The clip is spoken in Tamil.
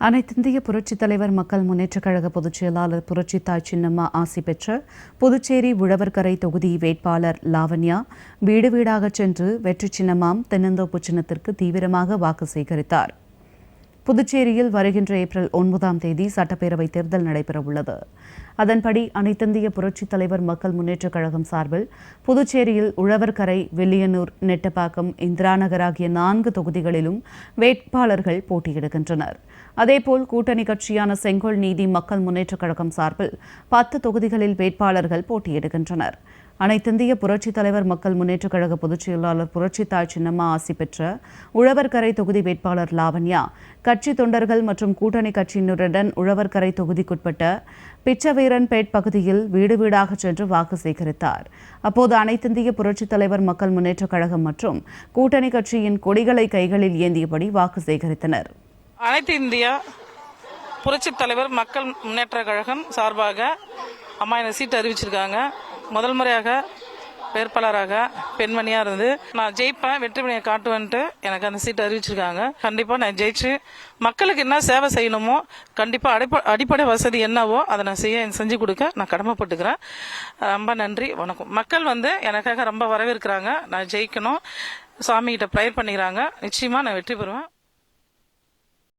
அனைத்திந்திய புரட்சித் தலைவர் மக்கள் முன்னேற்றக் கழக பொதுச் செயலாளர் புரட்சித்தாய் சின்னம்மா ஆசி பெற்ற புதுச்சேரி உழவர்கரை தொகுதி வேட்பாளர் லாவண்யா வீடு வீடாகச் சென்று வெற்றி சின்னமாம் தென்னந்தோப்பு சின்னத்திற்கு தீவிரமாக வாக்கு சேகரித்தார். புதுச்சேரியில் வருகின்ற ஏப்ரல் 9ஆம் தேதி சட்டப்பேரவைத் தேர்தல் நடைபெறவுள்ளது. அதன்படி அனைத்திந்திய புரட்சித் தலைவர் மக்கள் முன்னேற்றக் கழகம் சார்பில் புதுச்சேரியில் உழவர்கரை, வில்லியனூர், நெட்டப்பாக்கம், இந்திரா நகர் ஆகிய 4 தொகுதிகளிலும் வேட்பாளர்கள் போட்டியிடுகின்றனர். அதேபோல் கூட்டணி கட்சியான செங்கோல் நீதி மக்கள் முன்னேற்றக் கழகம் சார்பில் 10 தொகுதிகளில் வேட்பாளர்கள் போட்டியிடுகின்றனர். அனைத்திந்திய புரட்சித் தலைவர் மக்கள் முன்னேற்றக் கழக பொதுச் செயலாளர் புரட்சித்தாய் சின்னம்மா ஆசி பெற்ற உழவர்கரை தொகுதி வேட்பாளர் லாவண்யா கட்சி தொண்டர்கள் மற்றும் கூட்டணி கட்சியினருடன் உழவர்கரை தொகுதிக்குட்பட்ட பிச்சவீரன்பேட் பகுதியில் வீடு வீடாக சென்று வாக்கு சேகரித்தார். அப்போது அனைத்திந்திய புரட்சித் தலைவர் மக்கள் முன்னேற்றக் கழகம் மற்றும் கூட்டணி கட்சியின் கொடிகளை கைகளில் ஏந்தியபடி வாக்கு சேகரித்தனர். அனைத்து இந்திய புரட்சித் தலைவர் மக்கள் முன்னேற்றக் கழகம் சார்பாக அம்மா எனக்கு சீட்டு அறிவிச்சிருக்காங்க. முதல் முறையாக வேட்பாளராக பெண்மணியாக இருந்து நான் ஜெயிப்பேன், வெற்றி மணியை காட்டுவேன்ட்டு எனக்கு அந்த சீட்டு அறிவிச்சிருக்காங்க. கண்டிப்பாக நான் ஜெயிச்சு மக்களுக்கு என்ன சேவை செய்யணுமோ, கண்டிப்பாக அடிப்படை வசதி என்னவோ அதை நான் செஞ்சு கொடுக்க நான் கடமைப்பட்டுக்கிறேன். ரொம்ப நன்றி, வணக்கம். மக்கள் எனக்காக ரொம்ப வரவேற்கிறாங்க. நான் ஜெயிக்கணும், சாமிகிட்ட ப்ரேயர் பண்ணிக்கிறாங்க. நிச்சயமாக நான் வெற்றி பெறுவேன்.